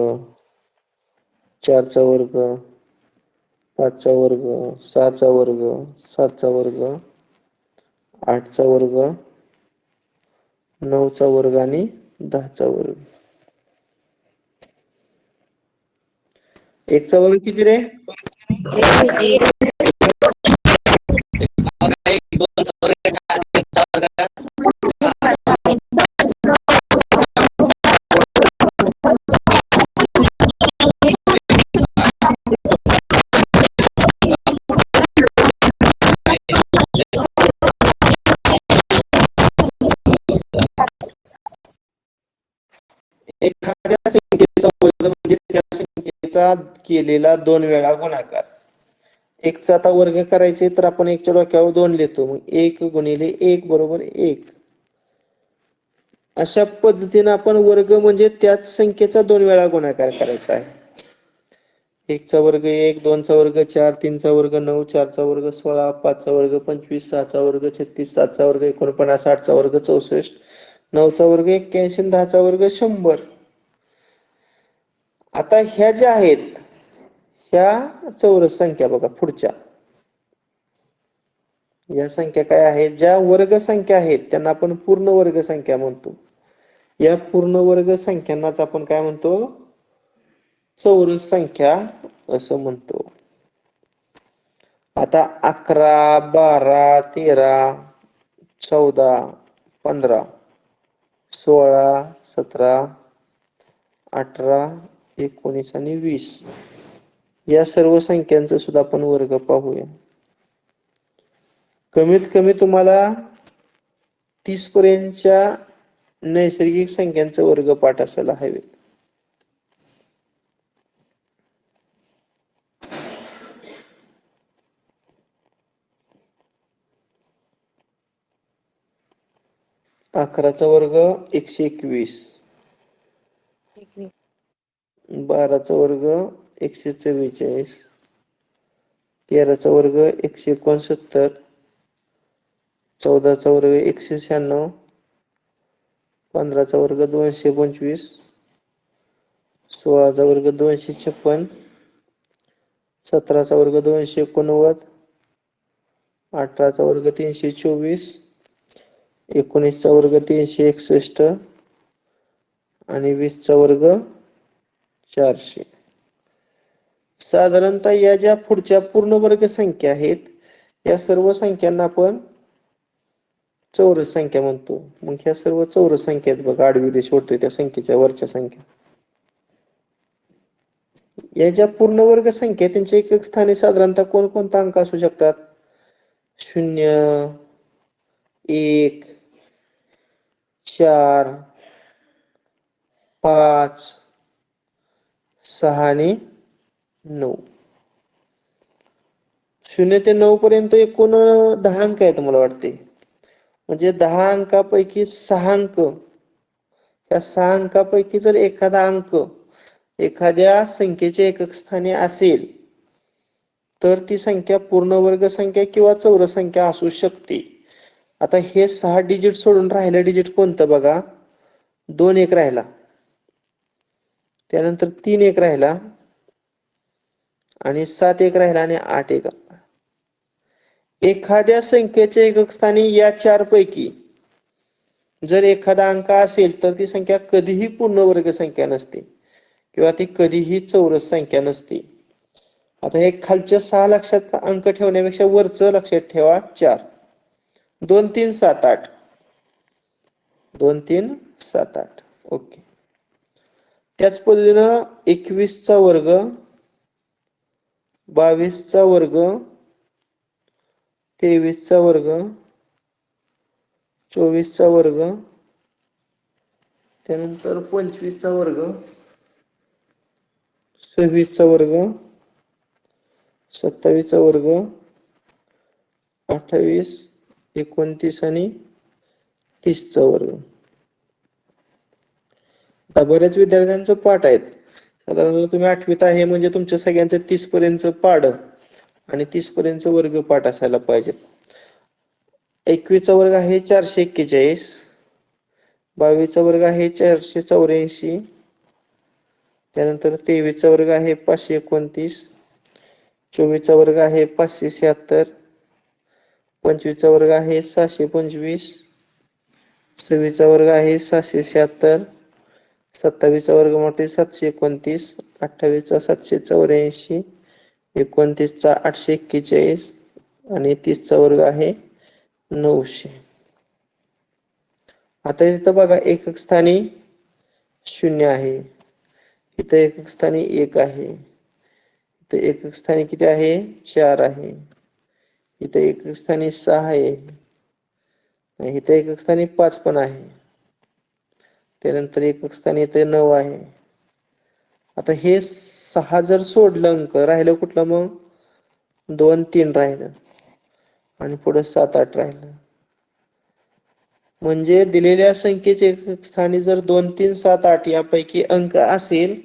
4 चा वर्ग, 5 चा वर्ग, 6 चा वर्ग, 7 चा वर्ग, 8 चा वर्ग, 9 चा वर्ग आणि 10 चा वर्ग. 1 चा वर्ग किती रे? एखाद्या संख्येचा वर्ग म्हणजे त्या संख्येचा केलेला 2 वेळा गुणाकार. 1 चा आता वर्ग करायचे तर आपण 1 च्या डोक्यावर 2 लिहितो. मग 1 गुणिले 1 बरोबर 1. अशा पद्धतीने आपण वर्ग म्हणजे त्याच संख्येचा 2 वेळा गुणाकार करायचा आहे. 1 चा वर्ग 1, 2 चा वर्ग 4, 3 चा वर्ग 9, 4 चा वर्ग 16, 5 चा वर्ग 25, 6 चा वर्ग 36, 7 चा वर्ग 49, 8 चा वर्ग 64, 9 चा वर्ग 81, 10 चा वर्ग 100. आता ह्या ज्या आहेत ह्या चौरस संख्या बघा पुढच्या. या संख्या काय आहेत? ज्या वर्ग संख्या आहेत त्यांना आपण पूर्ण वर्ग संख्या म्हणतो. या पूर्ण वर्ग संख्यांनाच आपण काय म्हणतो? चौरस संख्या असं म्हणतो. आता 11, 12, 13, 14, 15, 16, 17, 18, 19 आणि 20 या सर्व संख्यांचा सुद्धा आपण वर्ग पाहूया. कमीत कमी तुम्हाला 30 पर्यंतच्या नैसर्गिक संख्यांचा वर्ग पाठ असायला हवे. अकराचा वर्ग 121, 12चा वर्ग 144, 13चा वर्ग 169, 14चा वर्ग 196, 15चा वर्ग 225, 16चा वर्ग 256, 17चा वर्ग 289, 18चा वर्ग 324, 19चा वर्ग 361 आणि 20चा वर्ग 400. साधारणतः या ज्या पुढच्या पूर्ण वर्ग संख्या आहेत या सर्व संख्यांना आपण चौरस संख्या म्हणतो. मग ह्या सर्व चौरस संख्या आहेत बघा. आडवी रेष ओढतोय त्या संख्येच्या वरच्या संख्या. या ज्या पूर्ण वर्ग संख्या त्यांच्या एकक स्थानी साधारणतः कोणकोणता अंक असू शकतात? 0, 1, 4, 5, 6 आणि 9. 0 ते 9 पर्यंत एकूण 10 अंक आहेत मला वाटते. म्हणजे 10 अंकापैकी 6 अंक, या 6 अंकापैकी जर एखादा अंक एखाद्या संख्येच्या एकक स्थानी असेल तर ती संख्या पूर्ण वर्ग संख्या किंवा चौरस संख्या असू शकते. आता हे 6 डिजिट सोडून राहिलं डिजिट कोणतं बघा? 2 1 राहिला, त्यानंतर 3 1 राहिला आणि 7 1 राहिला आणि 8 1. एखाद्या संख्येच्या एकक स्थानी या 4 पैकी जर एखादा अंक असेल तर ती संख्या कधीही पूर्ण वर्ग संख्या नसते. किंवा ती कधीही चौरस संख्या नसते. आता हे खालच्या 6 लक्षात अंक ठेवण्यापेक्षा वरचं लक्षात ठेवा 4. 2 3 7 8. 2 3 7 8. ओके. त्याच पद्धतीनं 21 चा वर्ग, 22 चा वर्ग, 23 चा वर्ग, 24 चा वर्ग, त्यानंतर 25 चा वर्ग, 26 चा वर्ग, 27 चा वर्ग, 28, 29 आणि 30 चा वर्ग. आता बऱ्याच विद्यार्थ्यांचं पाठ आहेत. साधारणतः तुम्ही 8वीत आहे म्हणजे तुमच्या सगळ्यांचं 30 पर्यंतचं पाढ आणि 30 पर्यंतचं वर्ग पाठ असायला पाहिजेत. 21 चा वर्ग आहे 441, 22 चा वर्ग आहे 484, त्यानंतर 23 चा वर्ग आहे 529, 24 चा वर्ग आहे 576, 25 चा वर्ग आहे 625, 26 चा वर्ग आहे 676, 27 चा वर्ग मोठे 729, 28 चा 784, 29 चा 841 आणि 30 चा वर्ग आहे 900. आता इथं बघा एकक स्थानी 0 आहे, इथं एकक स्थानी 1 आहे, इथं एकक स्थानी किती आहे 4 आहे, इथं एकक स्थानी 6 आहे, इथं एकक स्थानी 5 पण आहे, त्यानंतर एकक स्थानी इथे 9 आहे. आता हे 6 जर सोडलं अंक राहिलं कुठलं मग 2 3 राहिलं आणि पुढे 7 8 राहिलं. म्हणजे दिलेल्या संख्येचे एकक स्थानी जर 2 3 7 8 यापैकी अंक असेल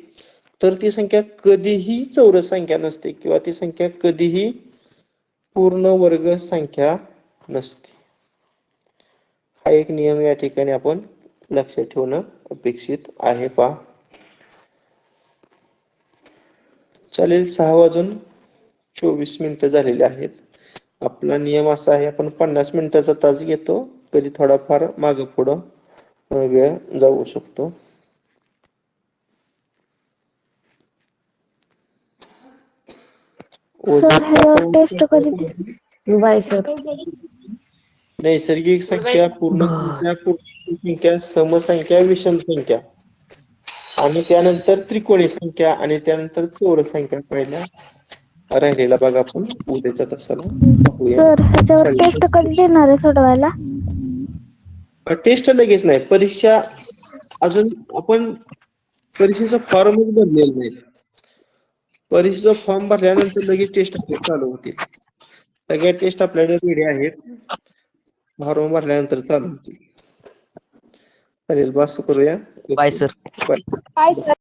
तर ती संख्या कधीही चौरस संख्या नसते किंवा ती संख्या कधीही पूर्ण वर्ग संख्या नसते. हा एक नियम या ठिकाणी आपण लक्षात ठेवणं अपेक्षित आहे. पहा चालेल, 6:24 झालेले आहेत. आपला नियम असा आहे आपण 50 मिनिटाचा तास घेतो, कधी थोडाफार मागे पुढं वेळ जाऊ शकतो. टेस्ट कधी बाय सर. नैसर्गिक संख्या, पूर्ण संख्या, पूर्ण संख्या, समसंख्या, विषम संख्या आणि त्यानंतर त्रिकोणी संख्या आणि त्यानंतर चौरस संख्या पहिल्या राहिलेला भाग आपण उद्याच्या तासाला पाहूया. सर ह्याच्यावर टेस्ट कधी देणार आहे सोडवायला? टेस्ट लगेच नाही, परीक्षा अजून आपण परीक्षेचा फॉर्मच भरलेला नाही. परीक्षेचा फॉर्म भरल्यानंतर लगेच टेस्ट चालू होतील. सगळ्या टेस्ट आपल्याकडे रेडी आहेत, फॉर्म भरल्यानंतर चालू होतील. चालेल, बस करूया. Bye sir. बाय. काय सर?